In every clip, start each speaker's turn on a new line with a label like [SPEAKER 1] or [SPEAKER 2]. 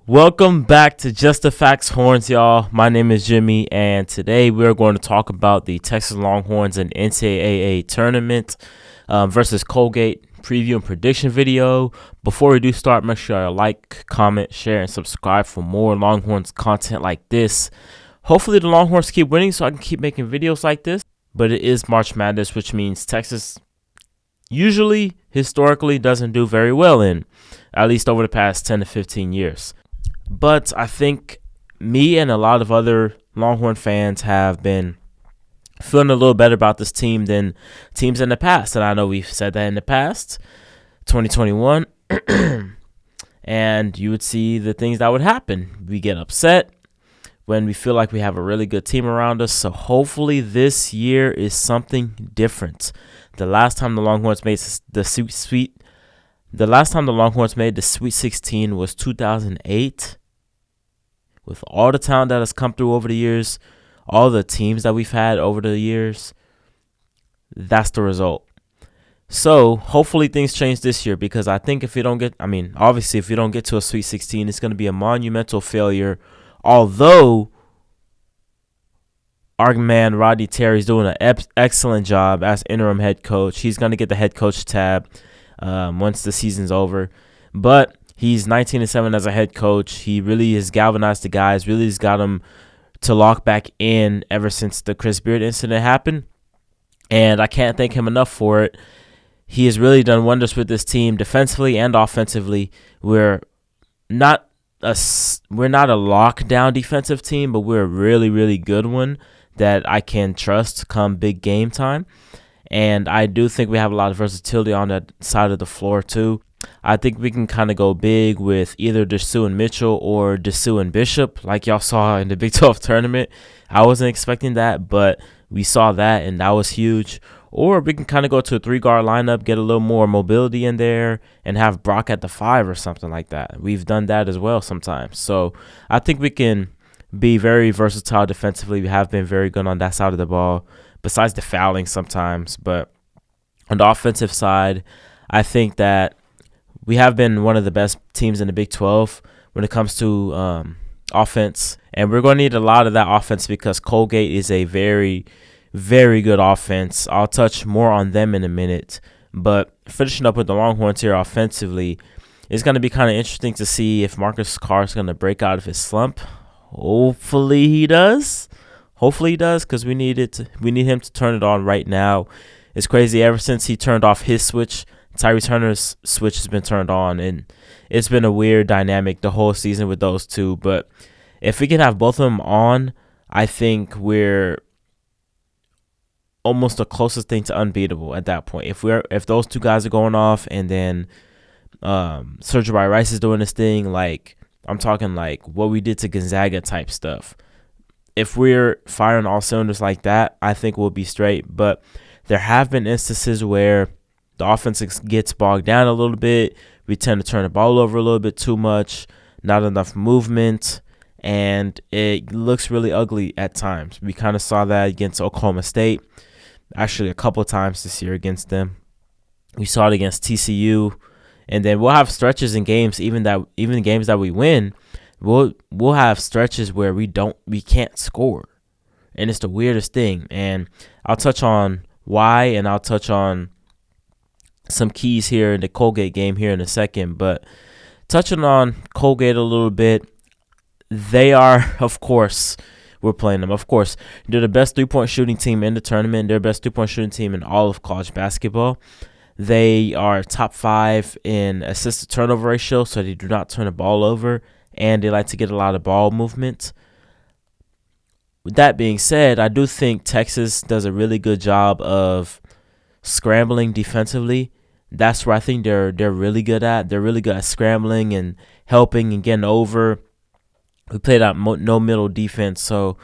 [SPEAKER 1] Welcome back to Just the Facts Horns, y'all. My name is Jimmy, and today we're going to talk about the Texas Longhorns and NCAA tournament versus Colgate preview and prediction video. Before we do start, make sure you like, comment, share, and subscribe for more Longhorns content like this. Hopefully the Longhorns keep winning so I can keep making videos like this. But it is March Madness, which means Texas usually, historically, doesn't do very well in, at least over the past 10 to 15 years. But I think me and a lot of other Longhorn fans have been feeling a little better about this team than teams in the past. And I know we've said that in the past, 2021. And you would see the things that would happen. We get upset when we feel like we have a really good team around us. So hopefully this year is something different. The last time the Longhorns made the Sweet 16 was 2008. With all the talent that has come through over the years, all the teams that we've had over the years, that's the result. So hopefully things change this year, because I think if we don't get to a Sweet 16, it's going to be a monumental failure. Although our man Rodney Terry is doing an excellent job as interim head coach. He's going to get the head coach tab once the season's over. But he's 19-7 as a head coach. He really has galvanized the guys, really has got them to lock back in ever since the Chris Beard incident happened. And I can't thank him enough for it. He has really done wonders with this team defensively and offensively. We're not a lockdown defensive team, but we're a really, really good one that I can trust come big game time. And I do think we have a lot of versatility on that side of the floor too. I think we can kind of go big with either Dessou and Mitchell or Dessou and Bishop, like y'all saw in the Big 12 tournament. I wasn't expecting that, but we saw that, and that was huge. Or we can kind of go to a three-guard lineup, get a little more mobility in there, and have Brock at the 5 or something like that. We've done that as well sometimes. So I think we can be very versatile defensively. We have been very good on that side of the ball, besides the fouling sometimes. But on the offensive side, I think that we have been one of the best teams in the Big 12 when it comes to offense. And we're going to need a lot of that offense because Colgate is a very, very good offense. I'll touch more on them in a minute. But finishing up with the Longhorns here offensively, it's going to be kind of interesting to see if Marcus Carr is going to break out of his slump. Hopefully he does. Because we need him to turn it on right now. It's crazy. Ever since he turned off his switch, Tyree Turner's switch has been turned on, and it's been a weird dynamic the whole season with those two. But if we can have both of them on, I think we're almost the closest thing to unbeatable at that point. If those two guys are going off, and then Sergio Rice is doing this thing, like I'm talking like what we did to Gonzaga type stuff. If we're firing all cylinders like that, I think we'll be straight. But there have been instances where the offense gets bogged down a little bit. We tend to turn the ball over a little bit too much, not enough movement, and it looks really ugly at times. We kind of saw that against Oklahoma State, actually a couple of times this year against them. We saw it against TCU, and then we'll have stretches in games, even games that we win, we'll have stretches where we can't score, and it's the weirdest thing. And I'll touch on why, and I'll touch on some keys here in the Colgate game here in a second. But touching on Colgate a little bit, they are, of course, we're playing them. Of course, they're the best three-point shooting team in the tournament. They're the best three-point shooting team in all of college basketball. They are top 5 in assist to turnover ratio, so they do not turn the ball over, and they like to get a lot of ball movement. With that being said, I do think Texas does a really good job of scrambling defensively. That's where I think they're really good at. They're really good at scrambling and helping and getting over. We play that no middle defense, so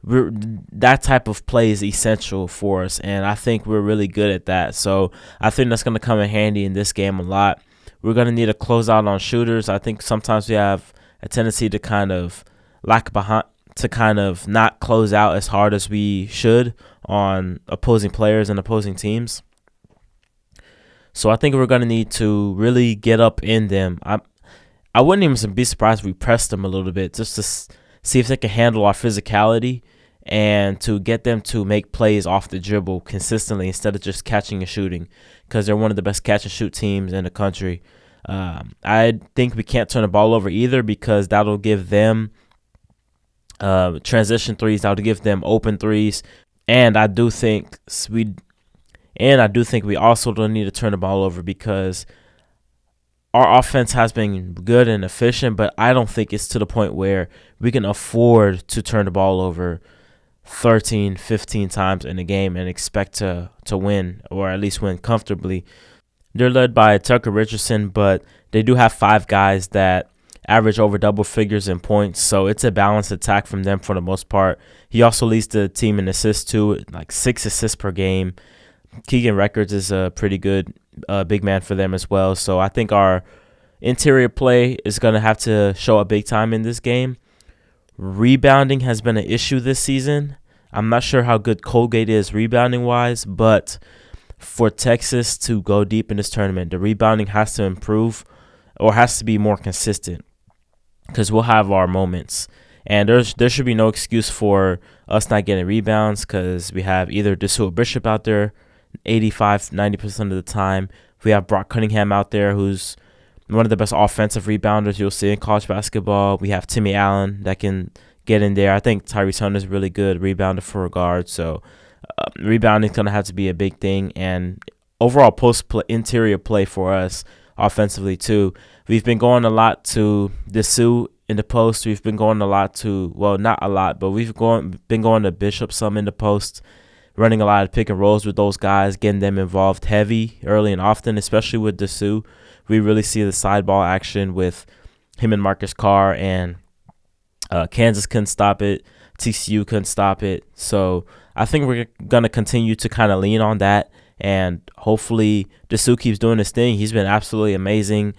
[SPEAKER 1] that type of play is essential for us, and I think we're really good at that. So I think that's going to come in handy in this game a lot. We're going to need a closeout on shooters. I think sometimes we have a tendency to kind of not close out as hard as we should on opposing players and opposing teams. So I think we're going to need to really get up in them. I wouldn't even be surprised if we pressed them a little bit just to see if they can handle our physicality and to get them to make plays off the dribble consistently instead of just catching and shooting, because they're one of the best catch and shoot teams in the country. I think we can't turn the ball over either, because that'll give them transition threes. That'll give them open threes, and I do think we also don't need to turn the ball over, because our offense has been good and efficient, but I don't think it's to the point where we can afford to turn the ball over 13, 15 times in a game and expect to win, or at least win comfortably. They're led by Tucker Richardson, but they do have 5 guys that average over double figures in points, so it's a balanced attack from them for the most part. He also leads the team in assists too, like 6 assists per game. Keegan Records is a pretty good big man for them as well, so I think our interior play is going to have to show up big time in this game. Rebounding has been an issue this season. I'm not sure how good Colgate is rebounding-wise, but for Texas to go deep in this tournament, the rebounding has to improve or has to be more consistent, because we'll have our moments. And there should be no excuse for us not getting rebounds, because we have either Dessua Bishop out there 85-90% of the time. We have Brock Cunningham out there, who's one of the best offensive rebounders you'll see in college basketball. We have Timmy Allen that can get in there. I think Tyrese Hunter is really good rebounder for a guard, so rebounding is going to have to be a big thing. And overall interior play for us offensively too. We've been going a lot to Dessua in the post. We've been going a lot to, well, not a lot, but we've been going to Bishop some in the post, running a lot of pick and rolls with those guys, getting them involved heavy, early and often, especially with Dessua. We really see the side ball action with him and Marcus Carr, and Kansas couldn't stop it. TCU couldn't stop it. So I think we're going to continue to kind of lean on that, and hopefully Dessua keeps doing his thing. He's been absolutely amazing.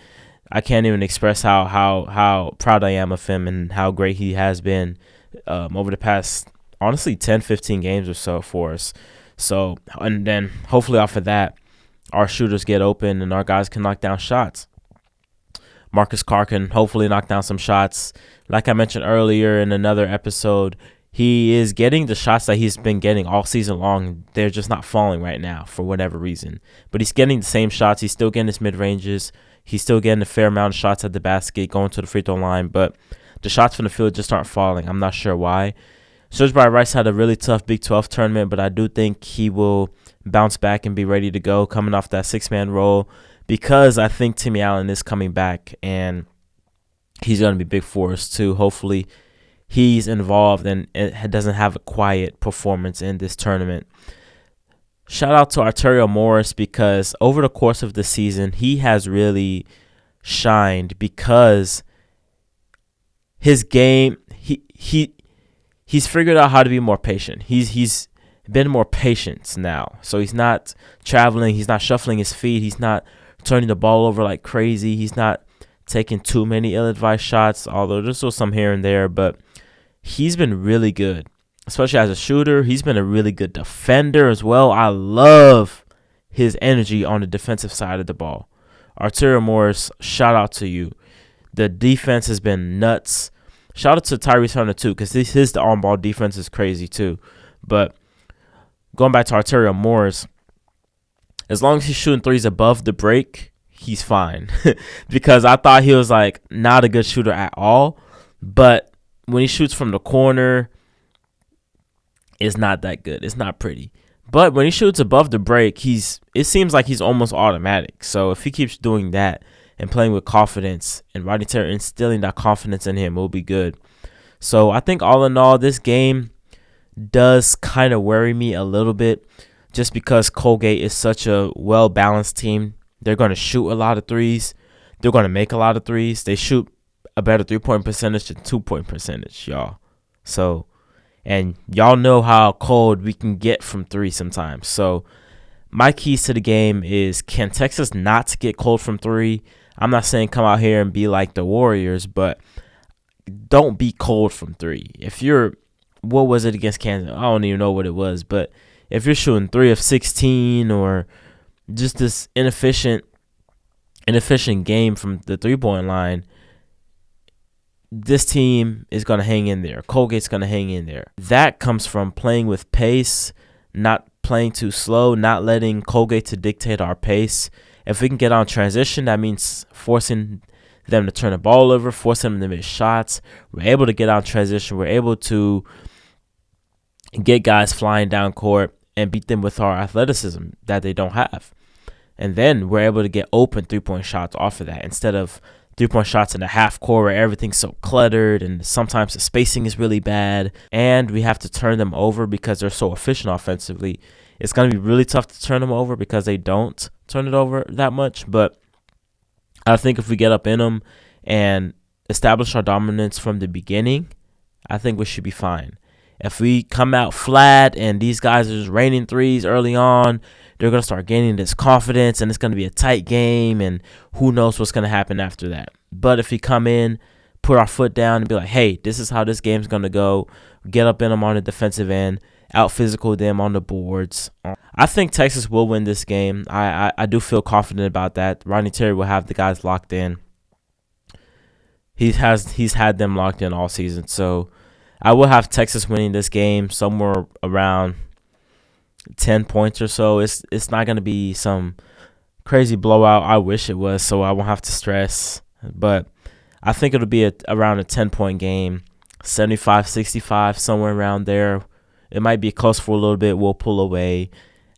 [SPEAKER 1] I can't even express how proud I am of him and how great he has been over the past, honestly, 10, 15 games or so for us. So, and then hopefully off of that, our shooters get open and our guys can knock down shots. Marcus Carr can hopefully knock down some shots. Like I mentioned earlier in another episode, he is getting the shots that he's been getting all season long. They're just not falling right now for whatever reason. But he's getting the same shots. He's still getting his mid-ranges. He's still getting a fair amount of shots at the basket, going to the free throw line. But the shots from the field just aren't falling. I'm not sure why. Surgery Rice had a really tough Big 12 tournament, but I do think he will bounce back and be ready to go coming off that 6-man role, because I think Timmy Allen is coming back and he's going to be big for us too. Hopefully he's involved and it doesn't have a quiet performance in this tournament. Shout out to Arterio Morris, because over the course of the season, he has really shined, because his game, he's figured out how to be more patient. He's been more patient now. So he's not traveling. He's not shuffling his feet. He's not turning the ball over like crazy. He's not taking too many ill-advised shots, although there's still some here and there. But he's been really good, especially as a shooter. He's been a really good defender as well. I love his energy on the defensive side of the ball. Arterio Morris, shout out to you. The defense has been nuts. Shout out to Tyrese Hunter too, because his on-ball defense is crazy too. But going back to Arterio Morris, as long as he's shooting threes above the break, he's fine. Because I thought he was like not a good shooter at all. But when he shoots from the corner, it's not that good. It's not pretty. But when he shoots above the break, it seems like he's almost automatic. So if he keeps doing that and playing with confidence, and Rodney Terry instilling that confidence in him, will be good. So I think all in all, this game does kind of worry me a little bit, just because Colgate is such a well-balanced team. They're going to shoot a lot of threes. They're going to make a lot of threes. They shoot a better 3-point percentage than 2-point percentage, y'all. So, and y'all know how cold we can get from three sometimes. So my keys to the game is, can Texas not get cold from three? I'm not saying come out here and be like the Warriors, but don't be cold from three. If you're, what was it against Kansas? I don't even know what it was, but if you're shooting 3 of 16 or just this inefficient game from the 3-point line, this team is going to hang in there. Colgate's going to hang in there. That comes from playing with pace, not playing too slow, not letting Colgate to dictate our pace. If we can get on transition, that means forcing them to turn the ball over, forcing them to miss shots. We're able to get on transition. We're able to get guys flying down court and beat them with our athleticism that they don't have. And then we're able to get open three-point shots off of that instead of three-point shots in the half court where everything's so cluttered and sometimes the spacing is really bad and we have to turn them over because they're so efficient offensively. It's going to be really tough to turn them over because they don't turn it over that much. But I think if we get up in them and establish our dominance from the beginning, I think we should be fine. If we come out flat and these guys are just raining threes early on, they're going to start gaining this confidence and it's going to be a tight game and who knows what's going to happen after that. But if we come in, put our foot down and be like, hey, this is how this game's going to go, get up in them on the defensive end, out physical them on the boards. I think Texas will win this game. I do feel confident about that. Ronnie Terry will have the guys locked in. He's had them locked in all season. So I will have Texas winning this game somewhere around 10 points or so. It's not going to be some crazy blowout. I wish it was, so I won't have to stress. But I think it'll be around a 10-point game, 75-65, somewhere around there. It might be close for a little bit. We'll pull away.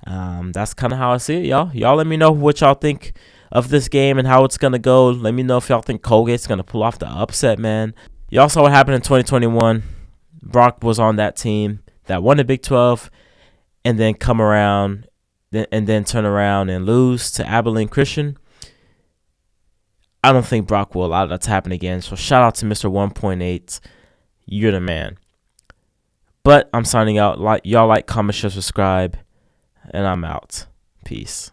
[SPEAKER 1] That's kind of how I see it, y'all. Y'all let me know what y'all think of this game and how it's going to go. Let me know if y'all think Colgate's going to pull off the upset, man. Y'all saw what happened in 2021. Brock was on that team that won the Big 12 and then come around and then turn around and lose to Abilene Christian. I don't think Brock will allow that to happen again. So shout out to Mr. 1.8. You're the man. But I'm signing out. Y'all like, comment, share, subscribe, and I'm out. Peace.